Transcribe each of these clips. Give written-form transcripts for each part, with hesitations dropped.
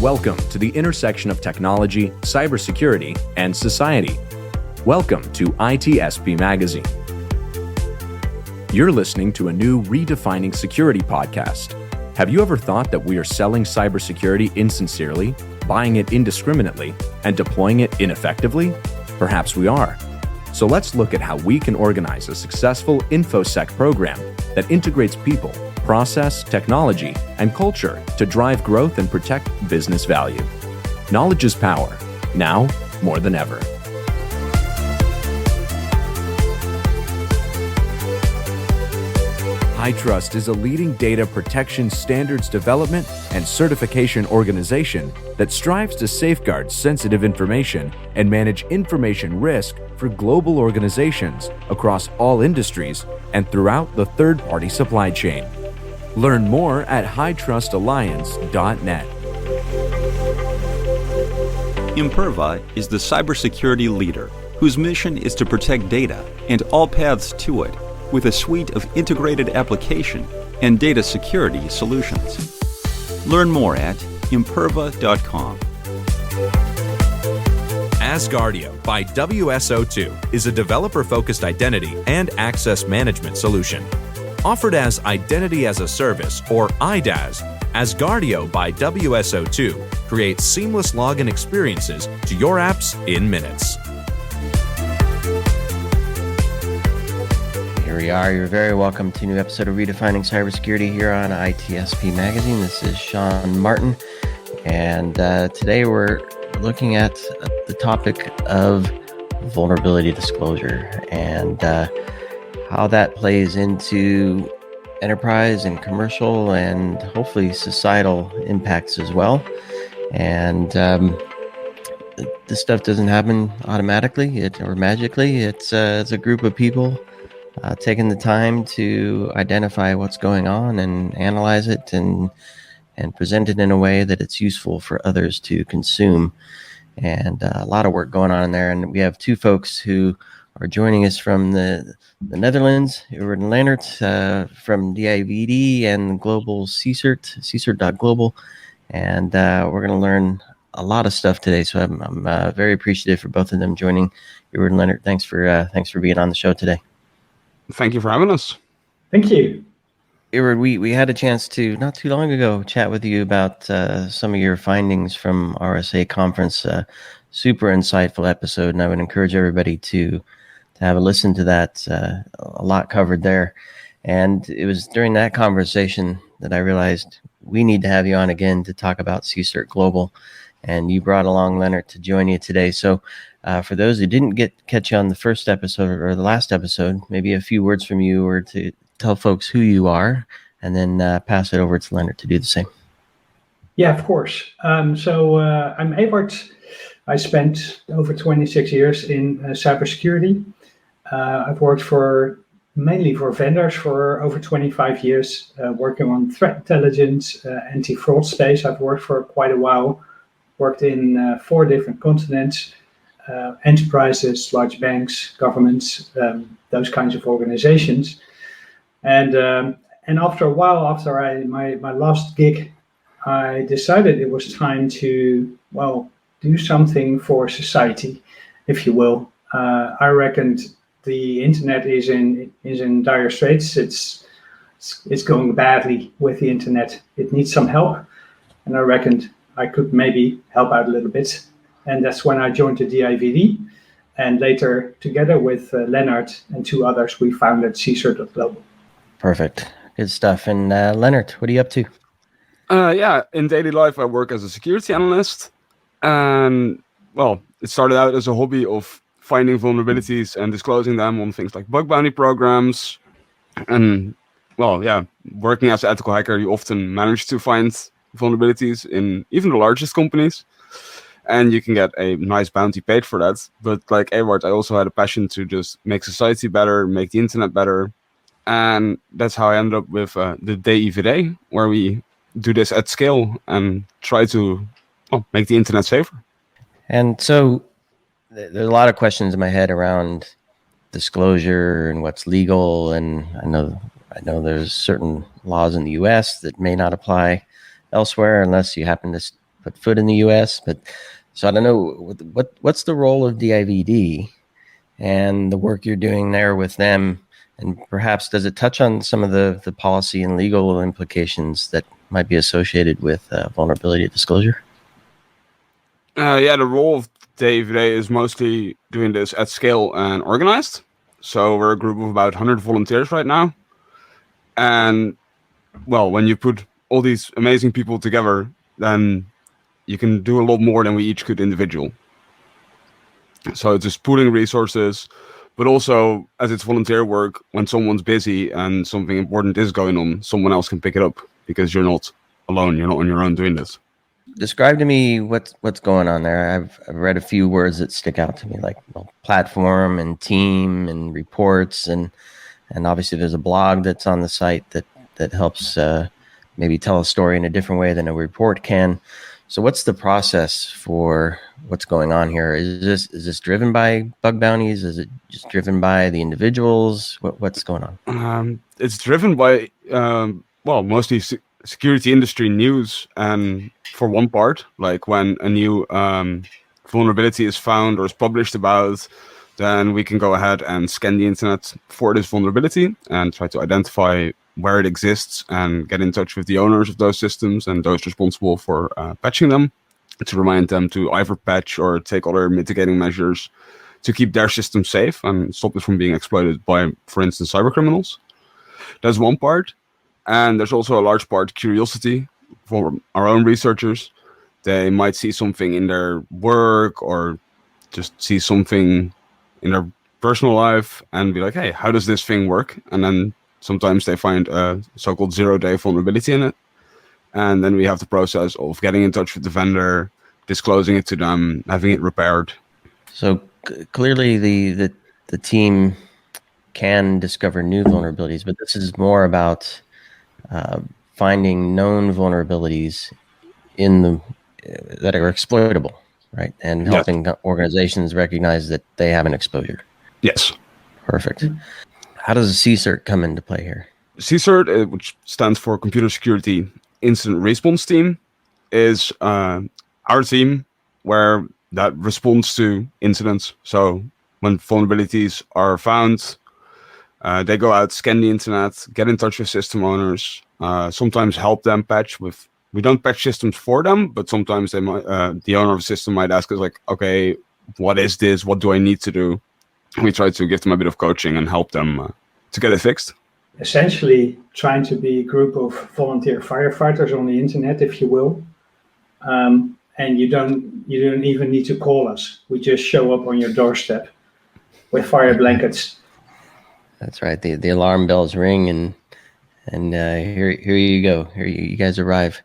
Welcome to the intersection of technology, cybersecurity, and society. Welcome to ITSP Magazine. You're listening to a new Redefining Security podcast. Have you ever thought that we are selling cybersecurity insincerely, buying it indiscriminately, and deploying it ineffectively? Perhaps we are. So let's look at how we can organize a successful InfoSec program that integrates people, process, technology, and culture to drive growth and protect business value. Knowledge is power, now more than ever. HITRUST is a leading data protection standards development and certification organization that strives to safeguard sensitive information and manage information risk for global organizations across all industries and throughout the third-party supply chain. Learn more at hitrustalliance.net. Imperva is the cybersecurity leader whose mission is to protect data and all paths to it with a suite of integrated application and data security solutions. Learn more at imperva.com. Asgardio by WSO2 is a developer-focused identity and access management solution. Offered as Identity as a Service, or IDaaS, Asgardio by WSO2 creates seamless login experiences to your apps in minutes. Here we are. You're very welcome to a new episode of Redefining Cybersecurity here on ITSP Magazine. This is Sean Martin, and today we're looking at the topic of vulnerability disclosure and how that plays into enterprise and commercial and hopefully societal impacts as well. And this stuff doesn't happen automatically or magically. It's a group of people taking the time to identify what's going on and analyze it and present it in a way that it's useful for others to consume. And a lot of work going on in there. And we have two folks who are joining us from the Netherlands, Eward and Lennaert from DIVD and global CSIRT.global. And we're going to learn a lot of stuff today. So I'm very appreciative for both of them joining. Eward and Lennaert, thanks for being on the show today. Thank you for having us. Thank you. Eward, we had a chance to, not too long ago, chat with you about some of your findings from RSA conference. Super insightful episode, and I would encourage everybody to have a listen to that. A lot covered there. And it was during that conversation that I realized we need to have you on again to talk about CSIRT.global. And you brought along Lennaert to join you today. So for those who didn't catch you on the first episode or the last episode, maybe a few words from you or to tell folks who you are, and then pass it over to Lennaert to do the same. Yeah, of course. So I'm Eward. I spent over 26 years in cybersecurity. I've worked mainly for vendors for over 25 years, working on threat intelligence, anti-fraud space. I've worked for quite a while, worked in 4 different continents, enterprises, large banks, governments, those kinds of organizations. And after a while, after my last gig, I decided it was time to, do something for society, if you will. I reckoned the internet is in dire straits. It's going badly with the internet. It needs some help, and I reckoned I could maybe help out a little bit. And that's when I joined the DIVD, and later, together with Lennaert and 2 others, we founded CSIRT.global. Perfect. Good stuff. And Lennaert, what are you up to? In daily life, I work as a security analyst. And, it started out as a hobby of finding vulnerabilities and disclosing them on things like bug bounty programs. And, working as an ethical hacker, you often manage to find vulnerabilities in even the largest companies. And you can get a nice bounty paid for that. But like Eward, I also had a passion to just make society better, make the internet better. And that's how I ended up with the DIVD, where we do this at scale and try to make the internet safer. And so there's a lot of questions in my head around disclosure and what's legal. And I know there's certain laws in the US that may not apply elsewhere unless you happen to put foot in the U.S. But so I don't know what's the role of DIVD and the work you're doing there with them, and perhaps does it touch on some of the policy and legal implications that might be associated with vulnerability disclosure? The role of DIVD is mostly doing this at scale and organized. So we're a group of about 100 volunteers right now. And, well, when you put all these amazing people together, then you can do a lot more than we each could individual. So it's just pooling resources, but also as it's volunteer work, when someone's busy and something important is going on, someone else can pick it up because you're not alone. You're not on your own doing this. Describe to me what's going on there. I've read a few words that stick out to me, like platform and team and reports, and obviously there's a blog that's on the site that helps maybe tell a story in a different way than a report can. So what's the process for what's going on here? Is this driven by bug bounties? Is it just driven by the individuals? What's going on? It's driven by mostly security industry news, and for one part, like when a new vulnerability is found or is published about, then we can go ahead and scan the internet for this vulnerability and try to identify where it exists and get in touch with the owners of those systems and those responsible for patching them, to remind them to either patch or take other mitigating measures to keep their system safe and stop it from being exploited by, for instance, cyber criminals. That's one part. And there's also a large part curiosity for our own researchers. They might see something in their work or just see something in their personal life and be like, hey, how does this thing work? And then sometimes they find a so-called zero-day vulnerability in it. And then we have the process of getting in touch with the vendor, disclosing it to them, having it repaired. So clearly the team can discover new vulnerabilities, but this is more about finding known vulnerabilities that are exploitable, right? And helping organizations recognize that they have an exposure. Yes. Perfect. How does CSIRT come into play here? CSIRT, which stands for Computer Security Incident Response Team, is our team where that responds to incidents. So when vulnerabilities are found, they go out, scan the internet, get in touch with system owners, sometimes help them patch with. We don't patch systems for them, but sometimes they might, the owner of the system might ask us, like, okay, what is this? What do I need to do? We try to give them a bit of coaching and help them to get it fixed. Essentially, trying to be a group of volunteer firefighters on the internet, if you will. And you don't even need to call us. We just show up on your doorstep with fire blankets. That's right. The alarm bells ring, and here you go. Here you guys arrive,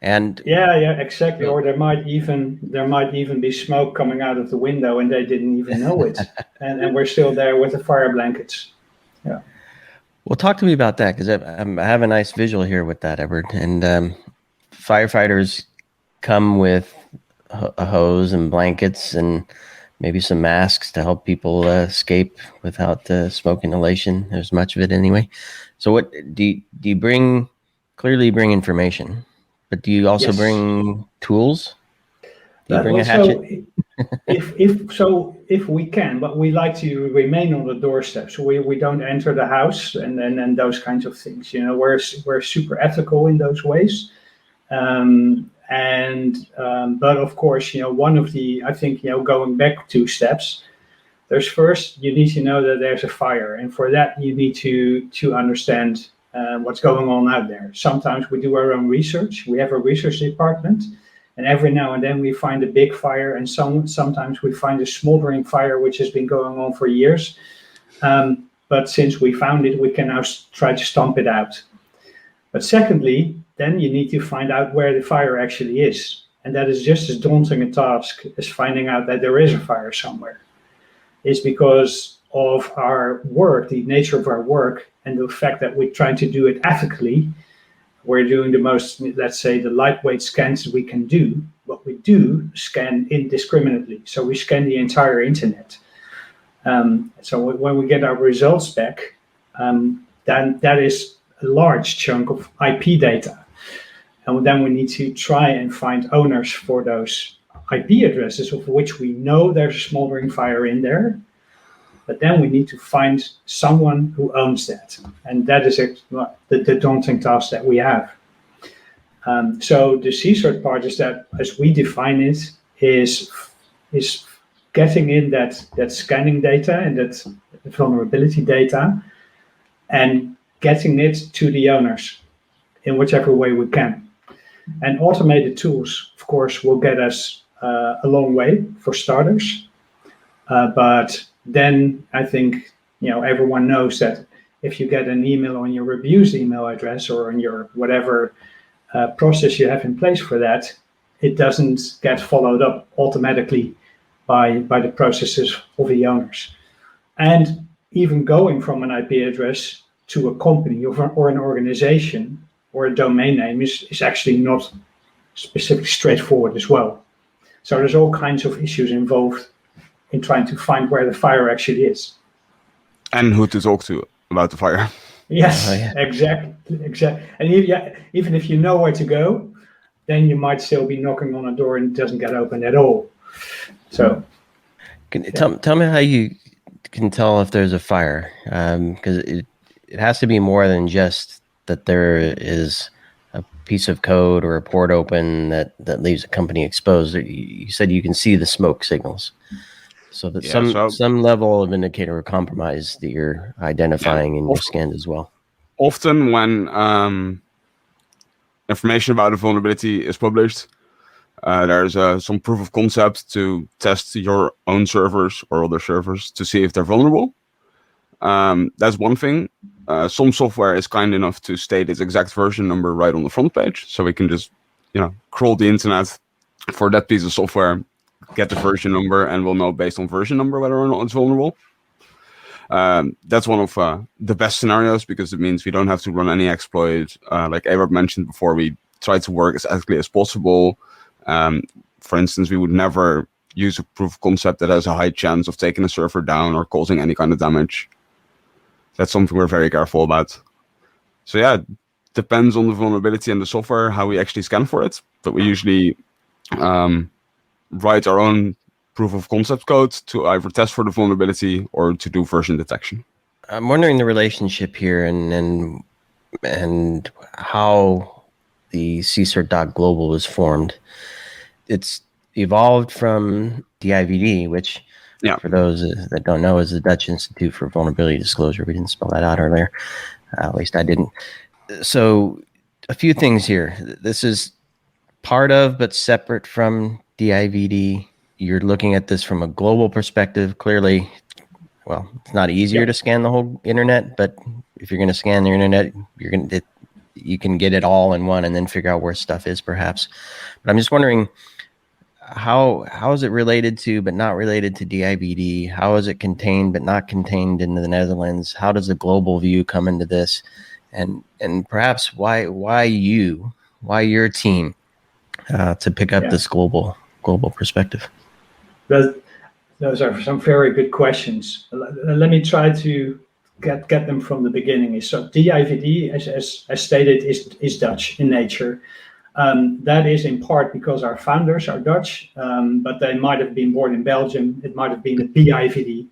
and yeah, exactly. Or there might even be smoke coming out of the window, and they didn't even know it, and we're still there with the fire blankets. Yeah. Well, talk to me about that, because I have a nice visual here with that, Edward. And firefighters come with a hose and blankets and maybe some masks to help people escape without smoke inhalation. There's much of it anyway. So what do you bring? Clearly you bring information, but do you also bring tools? Do you bring a hatchet? If we can, but we like to remain on the doorstep, so we don't enter the house and those kinds of things. You know, we're super ethical in those ways. But of course, one of the, I think, going back 2 steps, there's first, you need to know that there's a fire. And for that, you need to understand what's going on out there. Sometimes we do our own research. We have a research department, and every now and then we find a big fire, and sometimes we find a smoldering fire, which has been going on for years. But since we found it, we can now try to stomp it out. But secondly, then you need to find out where the fire actually is. And that is just as daunting a task as finding out that there is a fire somewhere. It's because of our work, the nature of our work, and the fact that we're trying to do it ethically. We're doing the most, let's say, the lightweight scans we can do. But we do scan indiscriminately. So we scan the entire internet. So when we get our results back, then that is a large chunk of IP data. And then we need to try and find owners for those IP addresses of which we know there's a smoldering fire in there. But then we need to find someone who owns that. And that is the daunting task that we have. So the CSIRT part is that, as we define it, is getting in that scanning data and that vulnerability data and getting it to the owners in whichever way we can. And automated tools, of course, will get us a long way for starters. But then I think everyone knows that if you get an email on your abused email address or on your whatever process you have in place for that, it doesn't get followed up automatically by the processes of the owners. And even going from an IP address to a company or an organization or a domain name is actually not specifically straightforward as well. So there's all kinds of issues involved in trying to find where the fire actually is. And who to talk to about the fire. Yes, exactly. And even if you know where to go, then you might still be knocking on a door and it doesn't get open at all. So, tell me how you can tell if there's a fire, because it has to be more than just that there is a piece of code or a port open that leaves a company exposed. You said you can see the smoke signals, so that some level of indicator of compromise that you're identifying in your scan as well. Often when information about a vulnerability is published, there's some proof of concept to test your own servers or other servers to see if they're vulnerable. That's one thing. Some software is kind enough to state its exact version number right on the front page, so we can just crawl the internet for that piece of software, get the version number, and we'll know based on version number whether or not it's vulnerable. That's one of the best scenarios, because it means we don't have to run any exploit. Like Eward mentioned before, we try to work as ethically as possible. For instance, we would never use a proof of concept that has a high chance of taking a server down or causing any kind of damage. That's something we're very careful about. So yeah, it depends on the vulnerability and the software, how we actually scan for it. But we usually write our own proof of concept code to either test for the vulnerability or to do version detection. I'm wondering the relationship here and how the CSIRT.global was formed. It's evolved from DIVD, which, for those that don't know, is the Dutch Institute for Vulnerability Disclosure. We didn't spell that out earlier. At least I didn't. So a few things here. This is part of, but separate from DIVD. You're looking at this from a global perspective. Clearly, well, it's not easier to scan the whole internet, but if you're going to scan the internet, you can get it all in one and then figure out where stuff is, perhaps. But I'm just wondering, how is it related to but not related to DIVD? How is it contained but not contained in the Netherlands? How does the global view come into this? And perhaps why your team to pick up this global perspective? Those are some very good questions. Let me try to get them from the beginning. So DIVD, as stated, is Dutch in nature. That is in part because our founders are Dutch, but they might have been born in Belgium. It might have been the BIVD,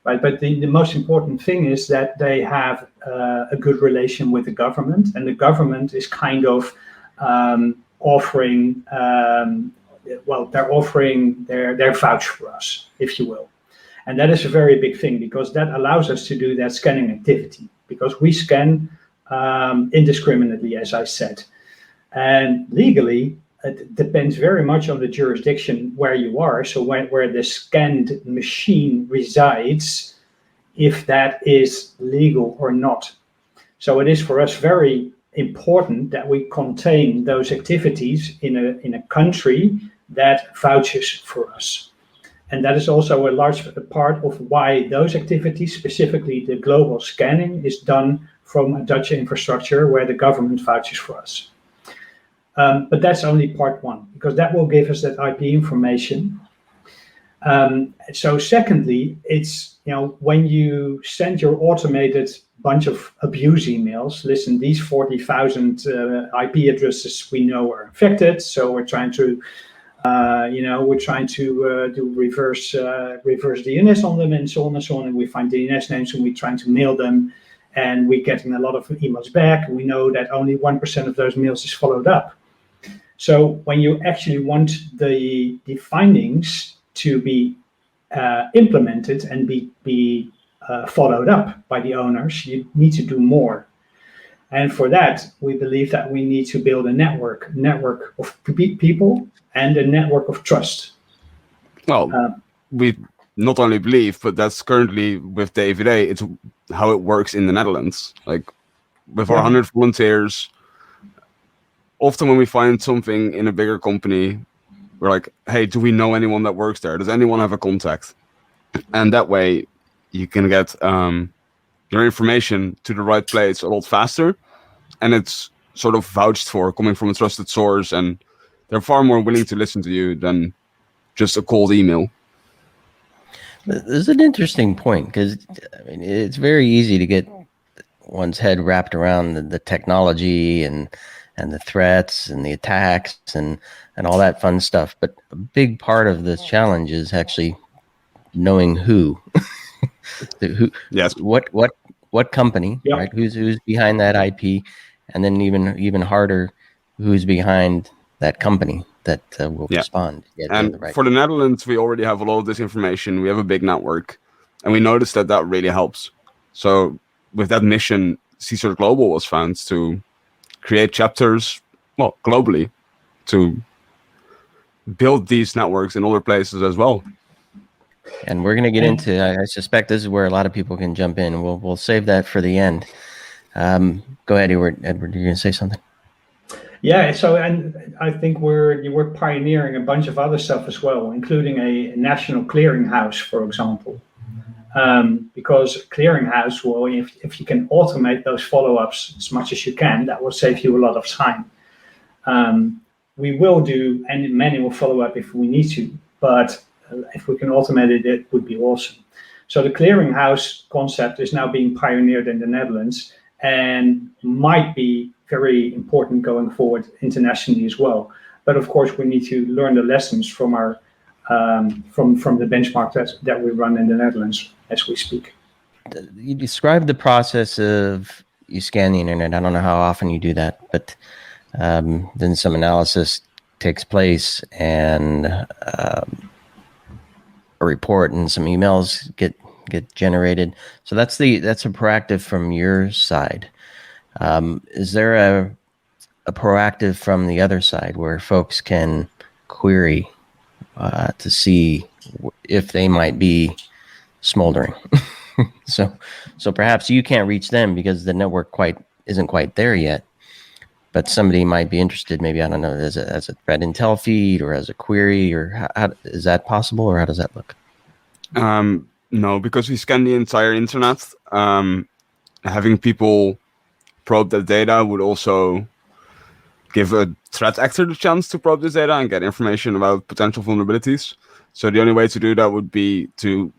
right? But the most important thing is that they have a good relation with the government, and the government is kind of offering. They're offering their vouch for us, if you will. And that is a very big thing, because that allows us to do that scanning activity, because we scan indiscriminately, as I said. And legally, it depends very much on the jurisdiction where you are, so where the scanned machine resides, if that is legal or not. So it is for us very important that we contain those activities in a country that vouches for us. And that is also a large part of why those activities, specifically the global scanning, is done from a Dutch infrastructure where the government vouches for us. But that's only part one, because that will give us that IP information. So secondly, it's, when you send your automated bunch of abuse emails, listen, these 40,000 IP addresses we know are infected, so we're trying to do reverse DNS on them and so on and so on, and we find DNS names and we're trying to mail them, and we're getting a lot of emails back. We know that only 1% of those mails is followed up. So when you actually want the findings to be implemented and be followed up by the owners, you need to do more. And for that, we believe that we need to build a network of people and a network of trust. Well, we not only believe, but that's currently with the AVD, it's how it works in the Netherlands. Like with our 100 volunteers, often when we find something in a bigger company, we're like, hey, do we know anyone that works there? Does anyone have a contact? And that way you can get your information to the right place a lot faster. And it's sort of vouched for, coming from a trusted source. And they're far more willing to listen to you than just a cold email. This is an interesting point, because it's very easy to get one's head wrapped around the technology and the threats and the attacks and all that fun stuff. But a big part of this challenge is actually knowing who, yes, what company, right? Who's behind that IP, and then even harder, who's behind that company that will respond. And for the Netherlands, we already have a lot of this information. We have a big network, and we noticed that really helps. So with that mission, CSIRT.global was found to create chapters, globally, to build these networks in other places as well. And we're going to get into, I suspect this is where a lot of people can jump in. We'll save that for the end. Go ahead, Edward. You're going to say something? Yeah, so, and I think we're pioneering a bunch of other stuff as well, including a national clearinghouse, for example. Because clearinghouse will, if you can automate those follow-ups as much as you can, that will save you a lot of time. We will do any manual follow-up if we need to, but if we can automate it, it would be awesome. So the clearinghouse concept is now being pioneered in the Netherlands and might be very important going forward internationally as well. But of course, we need to learn the lessons from our from the benchmark that we run in the Netherlands as we speak. You described the process of you scan the internet. I don't know how often you do that, but then some analysis takes place, and a report and some emails get generated. So that's a proactive from your side. Is there a proactive from the other side where folks can query to see if they might be smoldering? So perhaps you can't reach them because the network isn't quite there yet, but somebody might be interested. Maybe, I don't know, as a threat intel feed or as a query, or how is that possible, or how does that look? No, because we scan the entire internet. Having people probe that data would also give a threat actor the chance to probe this data and get information about potential vulnerabilities. So the only way to do that would be to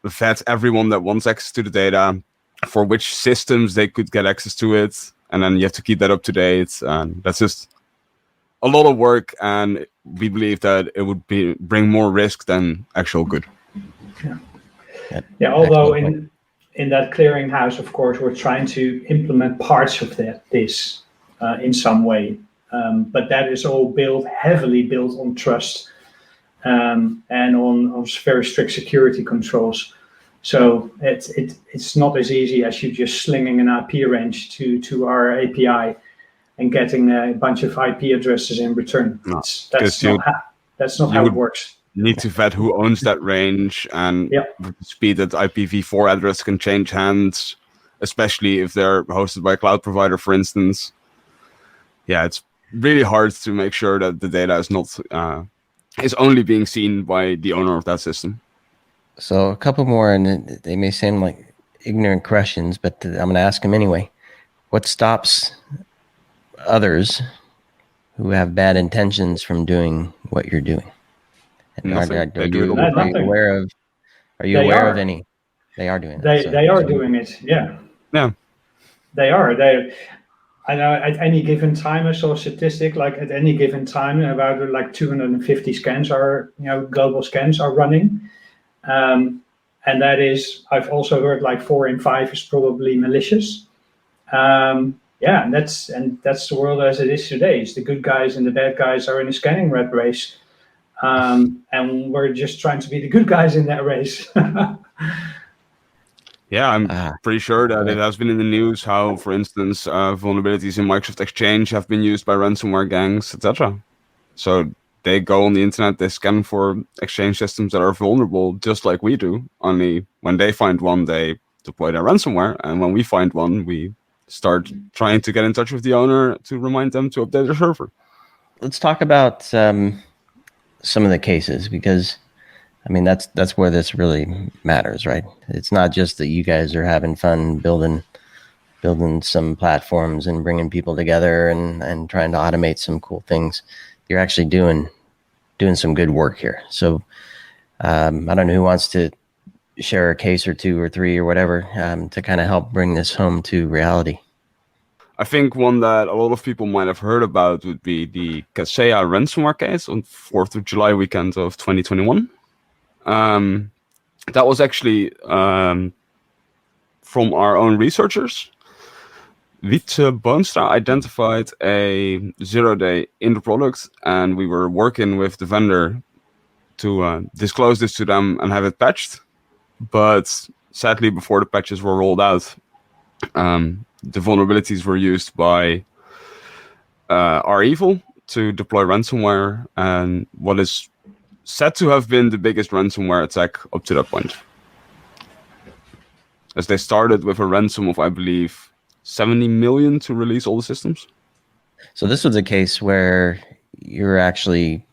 vet everyone that wants access to the data, for which systems they could get access to it, and then you have to keep that up to date. And that's just a lot of work, and we believe that it would bring more risk than actual good. Yeah. Although in that clearinghouse, of course, we're trying to implement parts of this in some way, but that is all heavily built on trust and on very strict security controls. So it's not as easy as you just slinging an IP range to our API and getting a bunch of IP addresses in return. No, that's not how it works. Need to vet who owns that range, and with the speed that IPv4 address can change hands, especially if they're hosted by a cloud provider, for instance. Yeah, it's really hard to make sure that the data is not is only being seen by the owner of that system. So a couple more, and they may seem like ignorant questions, but I'm going to ask them anyway. What stops others who have bad intentions from doing what you're doing? Nothing. Are They do it you all the time. Nothing. aware of? Are you They aware are. of any? They are doing They that. they are doing it. Yeah. Yeah. They are. I know at any given time, I saw a statistic like at any given time about like 250 scans are, global scans are running. And that is, I've also heard like 4 in 5 is probably malicious. Yeah, and that's the world as it is today. It's the good guys and the bad guys are in a scanning rat race. And we're just trying to be the good guys in that race. Yeah, I'm pretty sure that it has been in the news how, for instance, vulnerabilities in Microsoft Exchange have been used by ransomware gangs, etc. So they go on the internet, they scan for Exchange systems that are vulnerable, just like we do. Only when they find one, they deploy their ransomware, and when we find one, we start trying to get in touch with the owner to remind them to update their server. Let's talk about some of the cases, because I mean that's where this really matters, right? It's not just that you guys are having fun building some platforms and bringing people together and trying to automate some cool things. You're actually doing some good work here. So I don't know who wants to share a case or 2 or 3 or whatever to kind of help bring this home to reality. I think one that a lot of people might have heard about would be the Kaseya ransomware case on 4th of July weekend of 2021. That was actually from our own researchers. Wietse Boonstra identified a 0-day in the product, and we were working with the vendor to disclose this to them and have it patched. But sadly, before the patches were rolled out, the vulnerabilities were used by REvil to deploy ransomware, and what is said to have been the biggest ransomware attack up to that point. As they started with a ransom of, I believe, 70 million to release all the systems. So this was a case where you're actually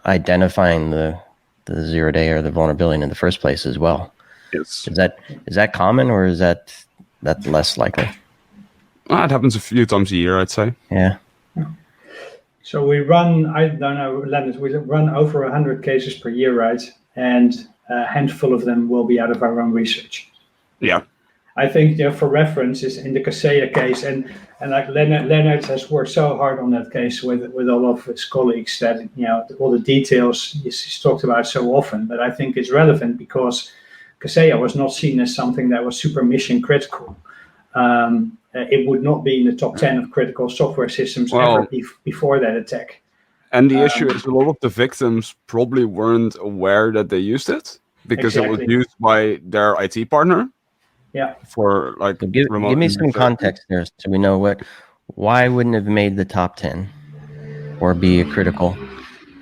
identifying the 0-day or the vulnerability in the first place as well. Yes. Is that common, or is that less likely? It happens a few times a year, I'd say. Yeah. So we run, I don't know, Lennaert, we run over 100 cases per year, right? And a handful of them will be out of our own research. Yeah. I think, for reference is in the Kaseya case, and like Lennaert has worked so hard on that case with all of his colleagues that, all the details he's talked about so often. But I think it's relevant because Kaseya was not seen as something that was super mission critical. It would not be in the top 10 of critical software systems ever before that attack. And the issue is a lot of the victims probably weren't aware that they used it because it was used by their IT partner. Yeah. For like give me some context there so we know why wouldn't have made the top 10 or be a critical,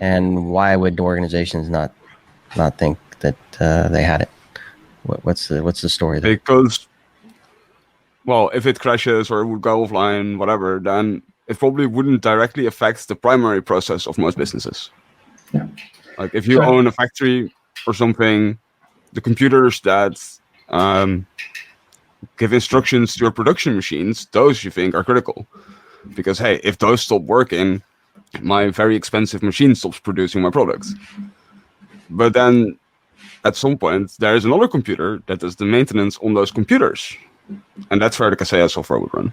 and why would organizations not think that they had it? What's the story there? Because, well, if it crashes or it would go offline, whatever, then it probably wouldn't directly affect the primary process of most businesses. Yeah. Like if you own a factory or something, the computers that give instructions to your production machines, those you think are critical. Because, hey, if those stop working, my very expensive machine stops producing my products. But then at some point, there is another computer that does the maintenance on those computers. And that's where the Kaseya software would run.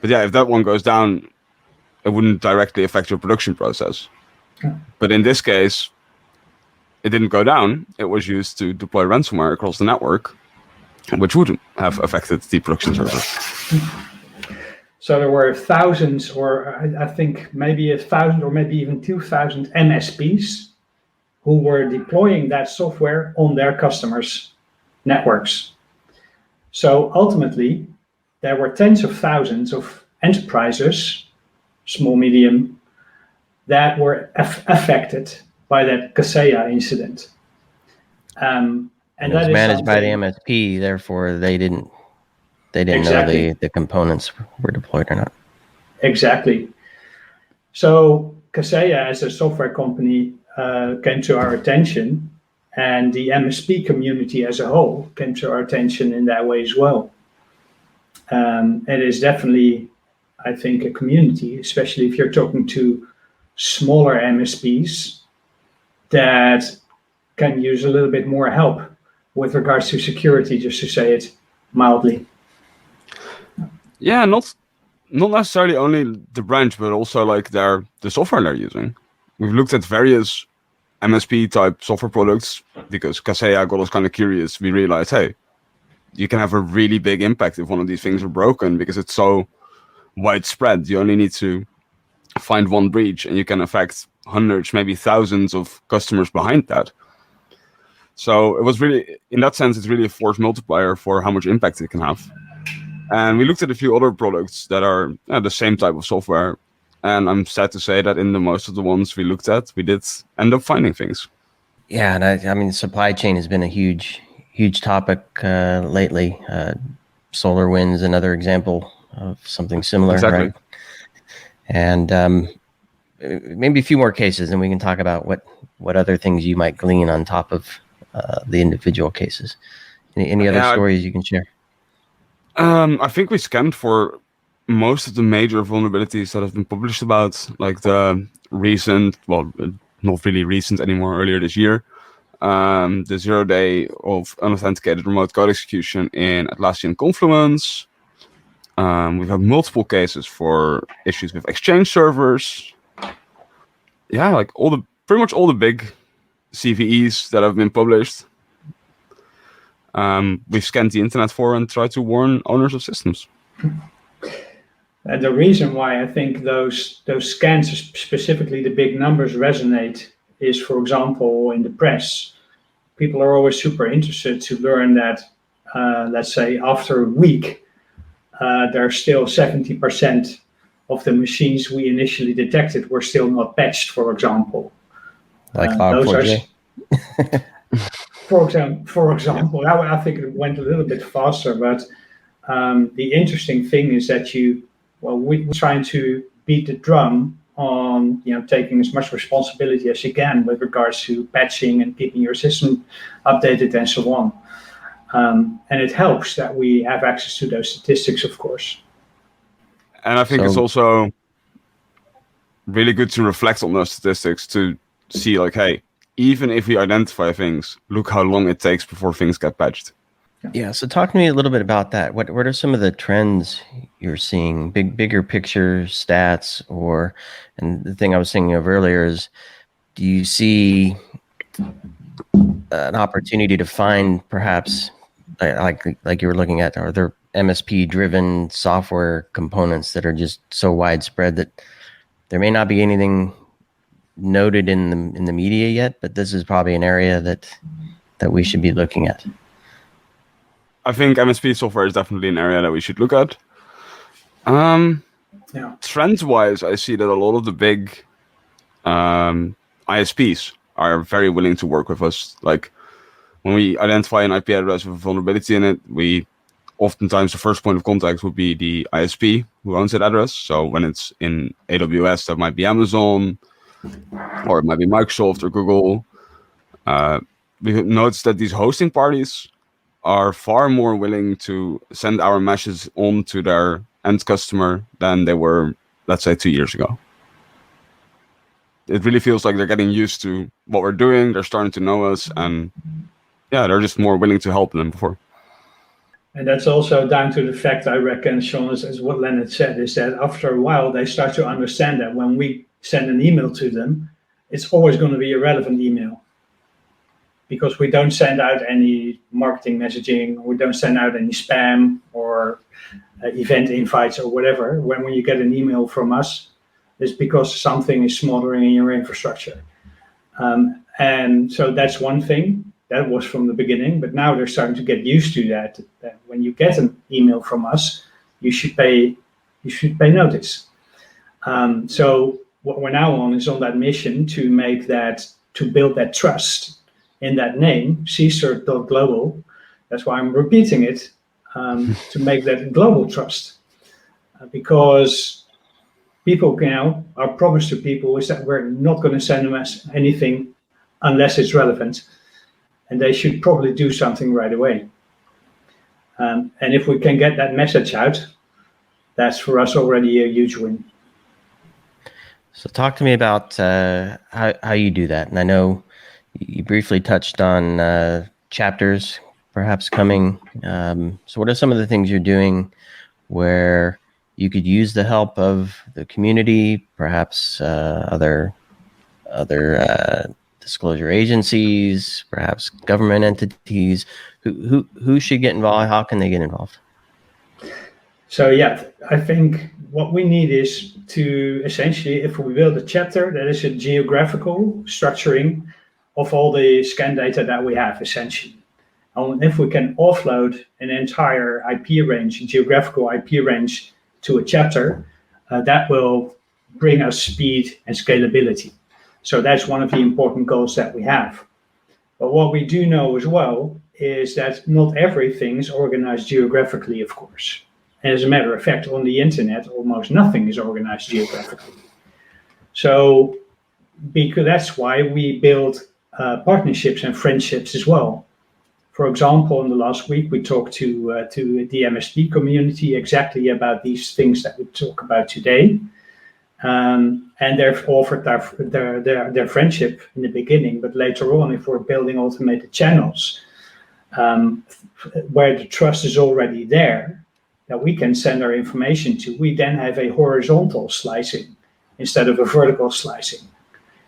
But yeah, if that one goes down, it wouldn't directly affect your production process. Yeah. But in this case, it didn't go down. It was used to deploy ransomware across the network, which would have affected the production server. So there were thousands, or I think maybe 1,000 or maybe even 2,000 MSPs who were deploying that software on their customers' networks. So ultimately, there were tens of thousands of enterprises, small, medium, that were affected by that Kaseya incident. And it was managed by the MSP, therefore they didn't know the components were deployed or not. Exactly. So Kaseya, as a software company, came to our attention, and the MSP community as a whole came to our attention in that way as well. It is definitely, I think, a community, especially if you're talking to smaller MSPs, that can use a little bit more help with regards to security, just to say it mildly. Yeah, not necessarily only the branch, but also like the software they're using. We've looked at various MSP type software products because Kaseya got us kind of curious. We realized, hey, you can have a really big impact if one of these things are broken because it's so widespread. You only need to find one breach and you can affect hundreds, maybe thousands of customers behind that. So it was really, in that sense, it's really a force multiplier for how much impact it can have. And we looked at a few other products that are the same type of software. And I'm sad to say that in the most of the ones we looked at, we did end up finding things. Yeah, and I mean, supply chain has been a huge topic lately. SolarWinds, another example of something similar, Exactly. right? And maybe a few more cases, and we can talk about what other things you might glean on top of the individual cases. Any other stories you can share? I think we scanned for most of the major vulnerabilities that have been published about, like the recent, well, not really recent anymore, earlier this year, the 0 day of unauthenticated remote code execution in Atlassian Confluence. We've had multiple cases for issues with Exchange servers. Yeah, like pretty much all the big CVEs that have been published. We've scanned the internet for and tried to warn owners of systems. And the reason why I think those scans, specifically the big numbers, resonate is, for example, in the press, people are always super interested to learn that, let's say, after a week, there's still 70% of the machines we initially detected were still not patched, for example. Like Log4j? For example, I think it went a little bit faster, but the interesting thing is that we're trying to beat the drum on taking as much responsibility as you can with regards to patching and keeping your system updated and so on. And it helps that we have access to those statistics, of course. And I think it's also really good to reflect on those statistics to see, like, hey, even if we identify things, look how long it takes before things get patched. Yeah, so talk to me a little bit about that. What are some of the trends you're seeing, bigger picture stats, and the thing I was thinking of earlier is, do you see an opportunity to find perhaps, like you were looking at, are there MSP-driven software components that are just so widespread that there may not be anything noted in the media yet, but this is probably an area that we should be looking at? I think MSP software is definitely an area that we should look at. Trends-wise, I see that a lot of the big ISPs are very willing to work with us. Like when we identify an IP address with a vulnerability in it, oftentimes the first point of contact would be the ISP who owns that address. So when it's in AWS, that might be Amazon, or it might be Microsoft or Google. We noticed that these hosting parties are far more willing to send our meshes on to their end customer than they were, let's say, 2 years ago. It really feels like they're getting used to what we're doing. They're starting to know us, and they're just more willing to help than before. And that's also down to the fact, I reckon, Sean, as what Lennaert said, is that after a while, they start to understand that when we send an email to them, it's always going to be a relevant email. Because we don't send out any marketing messaging, we don't send out any spam or event invites or whatever. When you get an email from us, it's because something is smothering in your infrastructure. And so that's one thing. That was from the beginning, but now they're starting to get used to that when you get an email from us, you should pay notice. So what we're now on is on that mission to build that trust in that name, CSIRT.global. That's why I'm repeating it, to make that global trust. Because people now, our promise to people is that we're not going to send them anything unless it's relevant. And they should probably do something right away. And if we can get that message out, that's for us already a huge win. So talk to me about how you do that. And I know You briefly touched on chapters perhaps coming. So what are some of the things you're doing where you could use the help of the community, perhaps other disclosure agencies, perhaps government entities? Who should get involved? How can they get involved? So yeah, I think what we need is to essentially, if we build a chapter, that is a geographical structuring of all the scan data that we have, essentially. And if we can offload an entire IP range, geographical IP range to a chapter, that will bring us speed and scalability. So that's one of the important goals that we have. But what we do know as well is that not everything is organized geographically, of course. And as a matter of fact, on the internet, almost nothing is organized geographically. So because that's why we build partnerships and friendships as well. For example, in the last week, we talked to the MSP community exactly about these things that we talk about today. And they've offered their friendship in the beginning, but later on, if we're building automated channels where the trust is already there, that we can send our information to, we then have a horizontal slicing instead of a vertical slicing,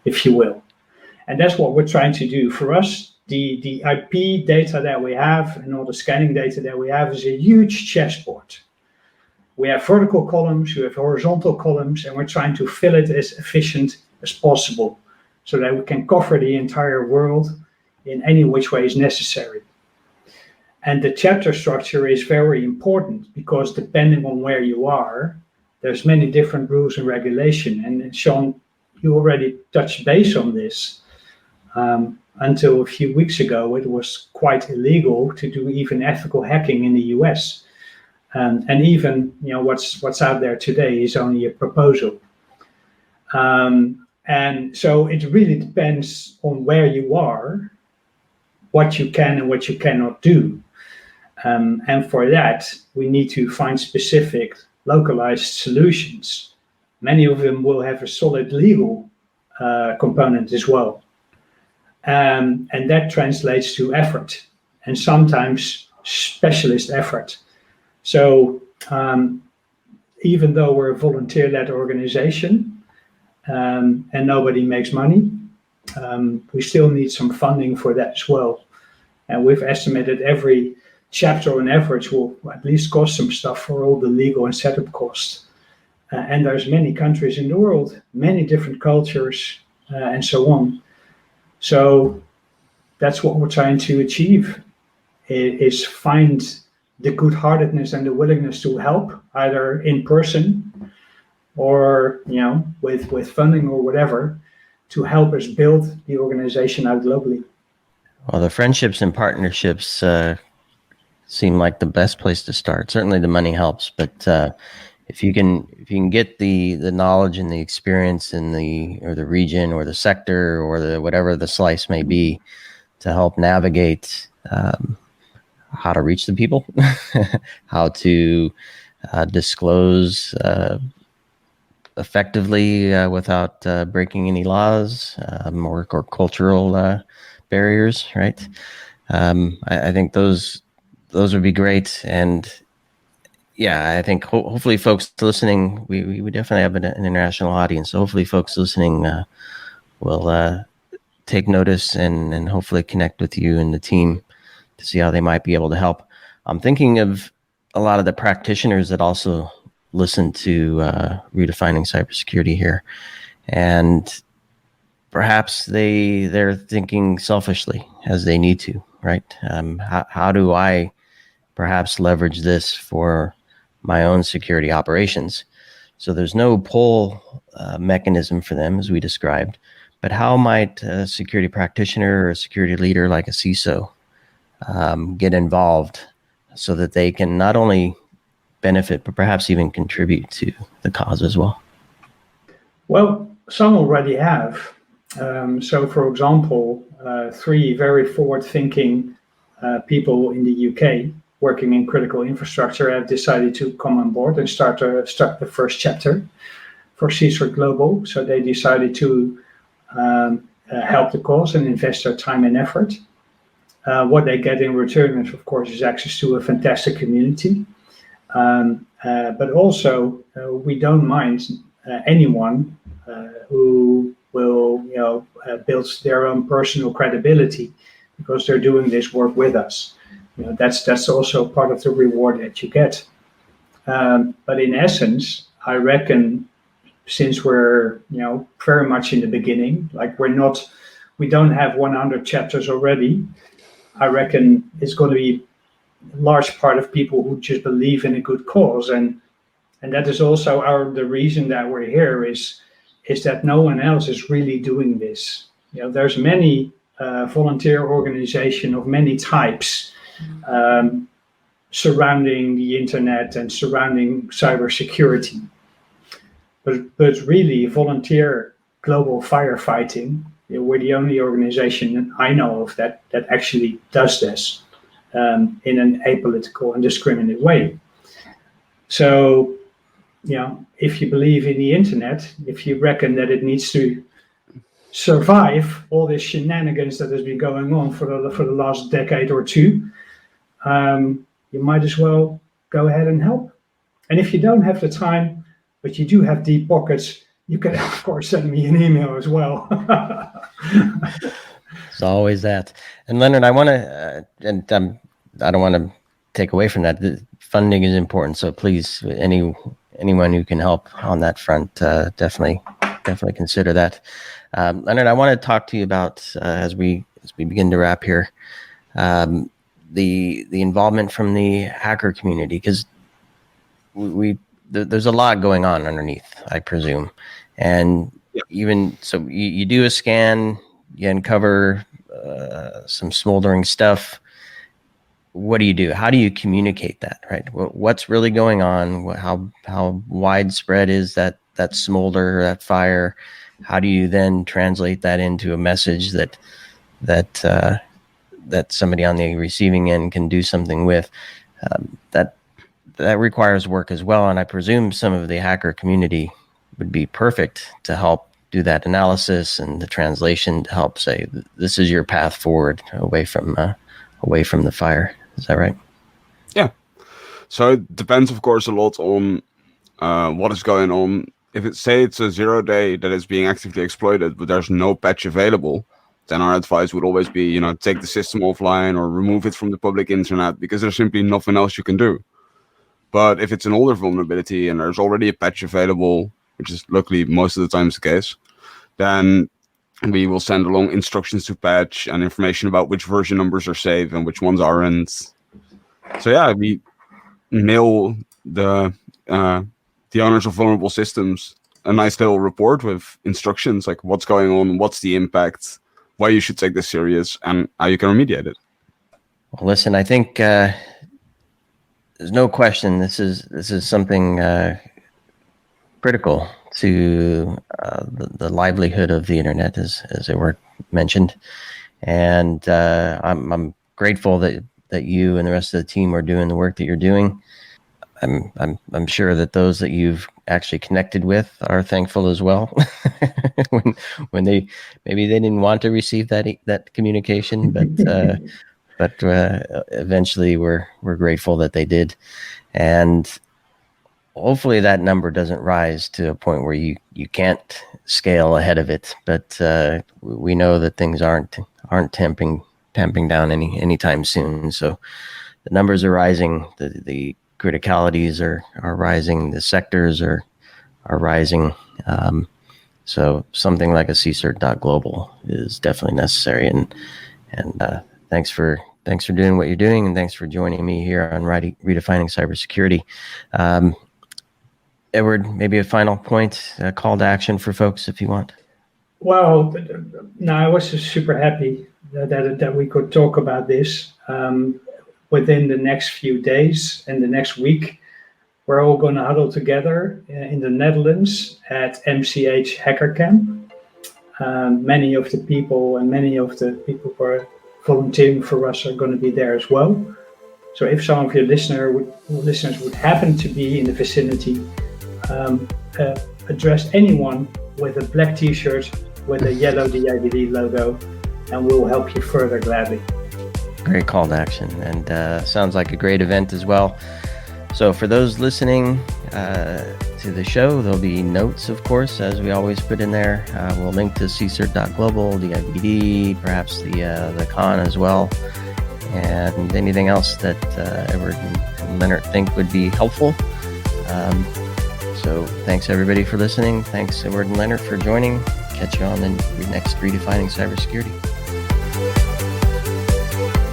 if you will. And that's what we're trying to do. For us, the IP data that we have and all the scanning data that we have is a huge chessboard. We have vertical columns, we have horizontal columns, and we're trying to fill it as efficient as possible so that we can cover the entire world in any which way is necessary. And the chapter structure is very important because depending on where you are, there's many different rules and regulation. And Sean, you already touched base on this. Until a few weeks ago, it was quite illegal to do even ethical hacking in the US. And even what's out there today is only a proposal. And so it really depends on where you are, what you can and what you cannot do. And for that, we need to find specific localized solutions. Many of them will have a solid legal component as well. And that translates to effort and sometimes specialist effort. So even though we're a volunteer-led organization and nobody makes money, we still need some funding for that as well. And we've estimated every chapter on average will at least cost some stuff for all the legal and setup costs. And there's many countries in the world, many different cultures, and so on. So that's what we're trying to achieve, is find the good-heartedness and the willingness to help, either in person or with funding or whatever, to help us build the organization out globally. Well, the friendships and partnerships seem like the best place to start. Certainly, the money helps, but if you can get the knowledge and the experience in the region or the sector or the whatever the slice may be, to help navigate how to reach the people, how to disclose effectively without breaking any laws or cultural barriers, right? I think those would be great. And yeah, I think hopefully folks listening, we would definitely have an international audience. So hopefully folks listening will take notice and hopefully connect with you and the team to see how they might be able to help. I'm thinking of a lot of the practitioners that also listen to Redefining Cybersecurity here. And perhaps they're thinking selfishly as they need to, right? How do I perhaps leverage this for my own security operations? So there's no pull mechanism for them, as we described, but how might a security practitioner or a security leader like a CISO get involved so that they can not only benefit, but perhaps even contribute to the cause as well? Well, some already have. So, for example, 3 very forward-thinking people in the UK working in critical infrastructure have decided to come on board and start the first chapter for CSIRT.global. So they decided to help the cause and invest their time and effort. What they get in return is, of course, is access to a fantastic community. But also, we don't mind anyone who will, build their own personal credibility because they're doing this work with us. That's also part of the reward that you get. But in essence, I reckon, since we're very much in the beginning, like we don't have 100 chapters already. I reckon it's going to be a large part of people who just believe in a good cause, and that is also the reason that we're here is that no one else is really doing this. There's many volunteer organizations of many types surrounding the internet and surrounding cybersecurity. But really, volunteer global firefighting, we're the only organization I know of that actually does this in an apolitical and discriminate way. So, if you believe in the internet, if you reckon that it needs to survive all this shenanigans that has been going on for the last decade or two, you might as well go ahead and help. And if you don't have the time, but you do have deep pockets, you can, of course, send me an email as well. It's always that. And Lennaert, I want to, I don't want to take away from that. The funding is important, so please, anyone who can help on that front, definitely consider that. Lennaert, I want to talk to you about as we begin to wrap here, the involvement from the hacker community, because there's a lot going on underneath, I presume. And even so, you do a scan, you uncover some smoldering stuff. What do you do? How do you communicate that, right? What's really going on? How widespread is that smolder, that fire? How do you then translate that into a message that somebody on the receiving end can do something with? That requires work as well, and I presume some of the hacker community would be perfect to help do that analysis and the translation to help say this is your path forward away from the fire. Is that right? Yeah. So it depends, of course, a lot on what is going on. If it's a 0 day that is being actively exploited, but there's no patch available, then our advice would always be, take the system offline or remove it from the public internet, because there's simply nothing else you can do. But if it's an older vulnerability and there's already a patch available, which is luckily most of the time the case, then we will send along instructions to patch and information about which version numbers are safe and which ones aren't. So yeah, we mail the owners of vulnerable systems a nice little report with instructions like what's going on, what's the impact, why you should take this serious, and how you can remediate it. Well, listen, I think there's no question this is something critical to the livelihood of the internet, as Eward mentioned, and I'm grateful that you and the rest of the team are doing the work that you're doing. I'm sure that those that you've actually connected with are thankful as well. when they didn't want to receive that communication, but eventually we're grateful that they did, and hopefully that number doesn't rise to a point where you can't scale ahead of it. But we know that things aren't tamping down anytime soon. So the numbers are rising, the criticalities are rising, the sectors are rising. So something like a CSIRT.global is definitely necessary. And thanks for doing what you're doing, and thanks for joining me here on Redefining Cybersecurity. Eward, maybe a final point, a call to action for folks if you want. Well, no, I was just super happy that we could talk about this. Within the next few days and the next week, we're all going to huddle together in the Netherlands at MCH Hacker Camp. Many of the people who are volunteering for us are going to be there as well. So if some of your listeners would happen to be in the vicinity, address anyone with a black t-shirt with a yellow DIVD logo, and we'll help you further gladly. Great call to action, and sounds like a great event as well. So for those listening to the show, there'll be notes, of course, as we always put in there. We'll link to CSIRT.global, the IBD, perhaps the con as well, and anything else that Eward and Lennaert think would be helpful. So thanks everybody for listening. Thanks Eward and Lennaert for joining. Catch you on the next Redefining Cybersecurity.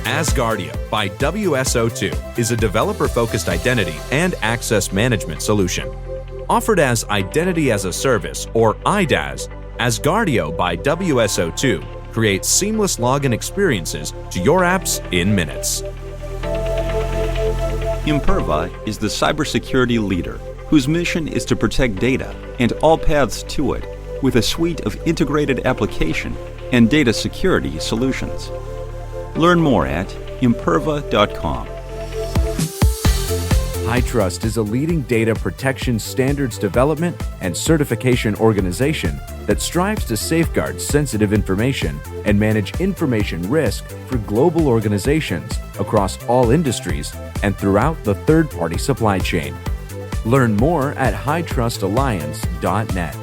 Asgardia by WSO2 is a developer-focused identity and access management solution. Offered as Identity as a Service, or IDaaS, Asgardia by WSO2 creates seamless login experiences to your apps in minutes. Imperva is the cybersecurity leader whose mission is to protect data and all paths to it with a suite of integrated application and data security solutions. Learn more at imperva.com. HITRUST is a leading data protection standards development and certification organization that strives to safeguard sensitive information and manage information risk for global organizations across all industries and throughout the third-party supply chain. Learn more at hitrustalliance.net.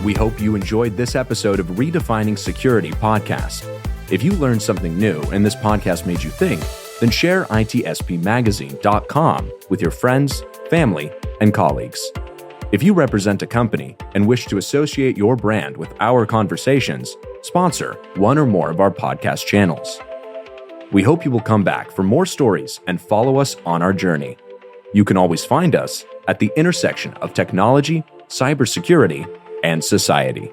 We hope you enjoyed this episode of Redefining Security podcast. If you learned something new and this podcast made you think, then share itspmagazine.com with your friends, family, and colleagues. If you represent a company and wish to associate your brand with our conversations, sponsor one or more of our podcast channels. We hope you will come back for more stories and follow us on our journey. You can always find us at the intersection of technology, cybersecurity, and society.